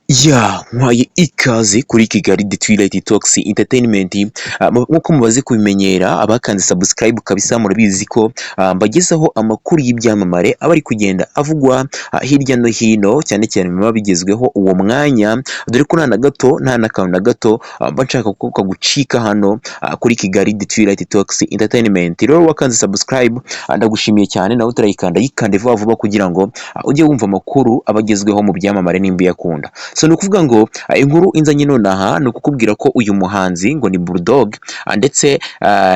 Nkwaye ikaze kuri Kigali The Twilight Talks Entertainment. Nk'uko mubaze kubimenyera abakanze subscribe kabisa murabizi ko mbagezaho amakuru y'ibyamamare aba ari kugenda avugwa hirya no hino, cyane cyane biba bigezweho uwo mwanya, dore ko nta na gato nta n'akantu na gato mba nshaka ko kagucika hano kuri Kigali The Twilight Talks Entertainment. Rero wakanze subscribe ndagushimiye cyane, nawe utarayikanda yikande vuba vuba kugira ngo ujye wumva amakuru abagezweho mu byamamare nimba yakunda. So ni ukuvuga ngo inkuru inzanye nonaha ni ukukubwira ko uyu muhanzi ngo ni Bulldog ndetse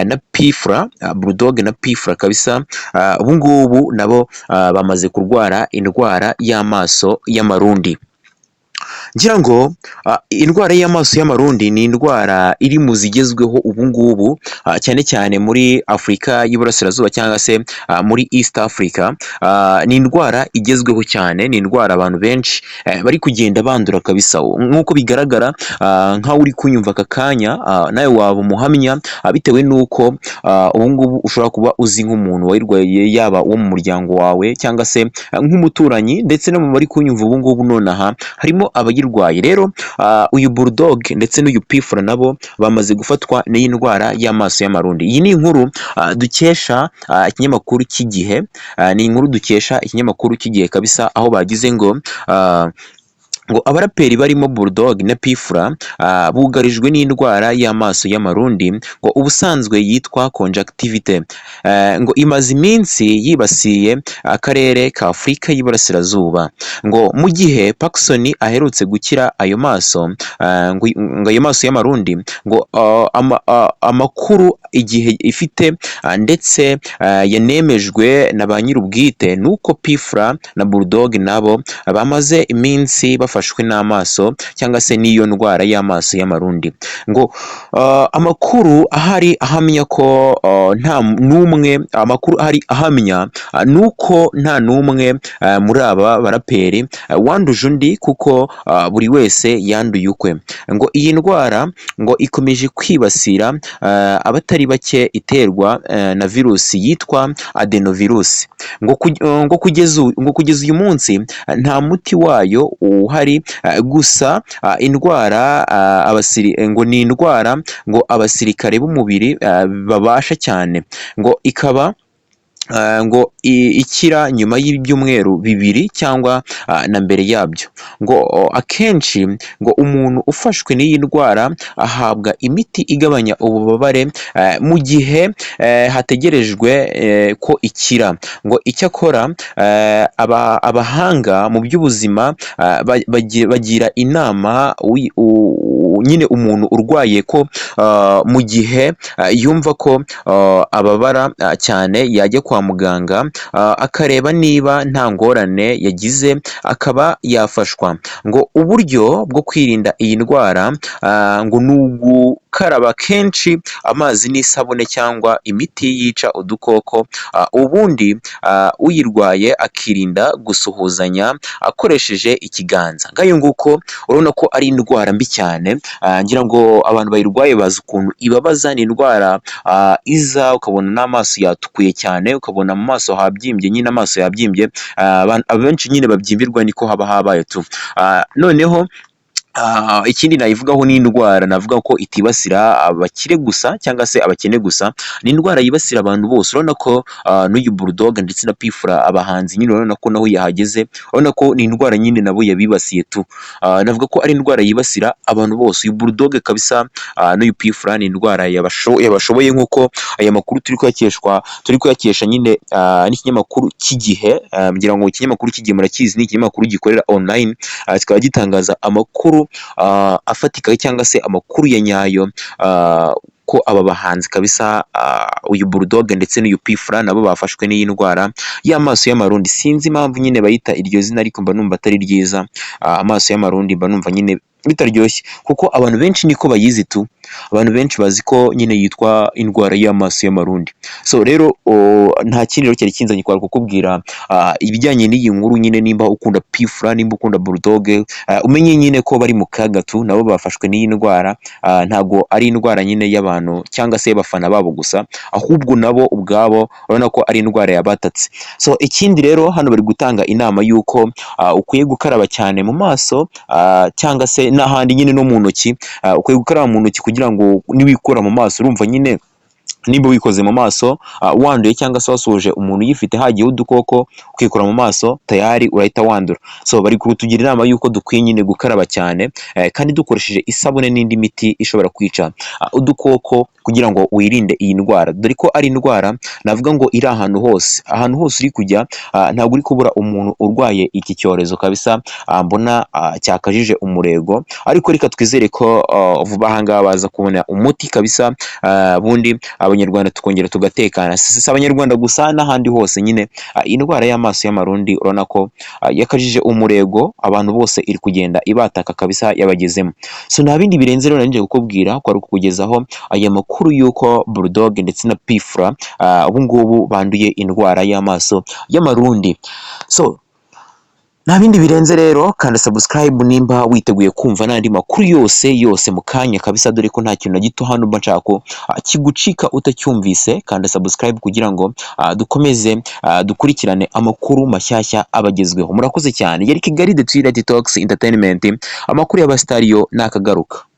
na P-Fla, Bulldog na P-Fla kabisa, ubu ngubu nabo bamaze kurwara indwara y'amaso y'amarundi. Ngira ngo indwara y'amaso y'amarundi ni indwara iri mu zigezweho ubu ngubu, cyane cyane muri Afurika y'Iburasirazuba cyangwa se muri East Africa. Ni indwara igezweho cyane, ni indwara abantu benshi bari kugenda bandura kabisa. Nk'uko bigaragara, nkaho uri kunyumva aka kanya, nawe waba umuhamya, bitewe n'uko ubu ngubu ushobora kuba uzi nk'umuntu wayirwaye, yaba uwo mu muryango wawe cyangwa se nk'umuturanyi, ndetse no mu bari kunyumva ubu ngubu nonaha harimo abayirwaye. Rero uyu Bulldog ndetse n'uyu P-Fla nabo bamaze gufatwa n'iyi ndwara y'amaso y'amarundi. Iyi ni inkuru dukesha ikinyamakuru cy'Igihe, ni inkuru dukesha ikinyamakuru cy'Igihe kabisa, aho bagize ngo abaraperi barimo Bulldog na P-Fla bugarijwe n'indwara y'amaso y'amarundi, ngo ubusanzwe yitwa conjunctivite, ngo imaze iminsi yibasiye akarere ka Afurika y'Iburasirazuba. Ngo mu gihe Pacson aherutse gukira ayo maso, ngo ayo maso y'amarundi, ngo amakuru Igihe ifite ndetse yanemejwe na ba nyir'ubwite nuko P-Fla na Bulldog nabo bamaze iminsi bafashwe n'amaso cyangwa se n'iyo ndwara y'amaso y'amarundi. Ngo amakuru ahari ahamya ko nta n'umwe, amakuru ahari ahamya nuko nta n'umwe muri aba baraperi wanduje undi, kuko buri wese yanduye ukwe. Ngo iyi ndwara ngo ikomeje kwibasira abatari bake, iterwa na virusi yitwa adenovirus. Ngo kugeza uyu munsi nta muti wayo uhari, gusa indwara ngo ni indwara ngo abasirikare b'umubiri babasha cyane, ngo ikaba ngo ikira nyuma y'ibyumweru bibiri cyangwa na mbere yabyo. Ngo akenshi ngo umuntu ufashwe n'iyi ndwara ahabwa imiti igabanya ububabare mu gihe hategerejwe ko ikira. Ngo icyakora abahanga mu by'ubuzima bagira inama nyine umuntu urwaye ko mu gihe yumva ko ababara cyane yajya kwa muganga akareba niba nta ngorane yagize, akaba yafashwa. Ngo uburyo bwo kwirinda iyi ndwara ngo ni ugukaraba kenshi amazi n'isabune cyangwa imiti yica udukoko, ubundi uyirwaye akirinda gusuhuzanya akoresheje ikiganza. Ngayo nguko urabona ko ari indwara mbi cyane. Ngira ngo abantu bayirwaye bazi ukuntu ibabaza. Ni indwara iza ukabona n'amaso yatukuye cyane, ukabona mu maso habyimbye, nyine amaso yabyimbye. Abenshi nyine babyimbirwa niko haba habaye tu. Noneho ikindi nayivugaho ni indwara navuga ko itibasira abakire gusa cyangwa se abakene gusa, ni indwara yibasira abantu bose. Urabona ko n'uyu Bulldog ndetse na P-Fla abahanzi nyine urabona ko naho yahageze, urabona ko ni indwara nyine nabo yabibasiye tu. Navuga ko ari indwara yibasira abantu bose. Uyu Bulldog kabisa n'uyu P-Fla ni indwara yabashoboye, nk'uko aya makuru turi kuyakesha nyine n'ikinyamakuru cy'Igihe. Ngira ngo ikinyamakuru cy'Igihe murakizi, ni ikinyamakuru gikorera online, kikaba gitangaza amakuru afatika cyangwa se amakuru ya nyayo, ko aba bahanzi kabisa, uyu Bulldog ndetse n'uyu P-Fla nabo bafashwe n'iyi ndwara y'amaso y'amarundi. Sinzi impamvu nyine bayita iryo zina, ariko mba numva atari ryiza. Amaso y'amarundi mba numva nyine bitaryoshye, kuko abantu benshi niko bayizi tu, abantu benshi bazi ko nyine yitwa indwara y'amaso y'amarundi. So rero nta kindi rero cyari kinzanye kwari kukubwira ibijyanye n'iyi nkuru nyine, nimba ukunda P-Fla, nimba ukunda Bulldog, umenye nyine ko bari mu kaga tu, nabo bafashwe n'iyi ndwara. Ntago ari indwara nyine y'abantu cyangwa se y'abafana babo gusa, ahubwo nabo ubwabo urabona ko ari indwara yabatatse. So ikindi rero hano bari gutanga inama y'uko ukwiye gukaraba cyane mu maso, cyangwa se n'ahandi nyine no mu ntoki. Ukwiye gukaraba mu ntoki kugira ngo niwikura mu maso, urumva nyine niba wikoze mu maso wanduye cyangwa se wasuhuje umuntu uyifite hagiyeho udukoko, ukikora mu maso tayari urahita wandura. So bari kutugira inama y'uko dukwiye nyine gukaraba cyane, kandi dukoresheje isabune n'indi miti ishobora kwica udukoko kugira ngo wirinde iyi ndwara, dore ko ari indwara navuga ngo iri ahantu hose, ahantu hose uri kujya ntabwo uri kubura umuntu urwaye iki cyorezo kabisa. Mbona cyakajije umurego, ariko reka twizere ko vuba aha ngaha baza kubona umuti kabisa, bundi abanyarwanda tukongera tugatekana. Si abanyarwanda gusa n'ahandi hose nyine indwara y'amaso y'amarundi urabona ko yakajije umurego, abantu bose iri kugenda ibataka kabisa, yabagezemo. So nta bindi birenze rero nanje kukubwira, ko ari ukukugezaho aya makuru y'uko Bulldog ndetse na P-Fla ubu ngubu banduye indwara y'amaso y'amarundi. So nta bindi birenze rero, kanda subscribe nimba witeguye kumva n'andi makuru yose mu kanya kabisa, dore ko nta kintu na gito hano mba nshaka ko kigucika utacyumvise. Kanda subscribe kugira ngo dukomeze dukurikirane amakuru mashyashya abagezweho. Murakoze cyane. Yari Kigali The Twilight Talks Entertainment, amakuru y'abasitariyo nakagaruka.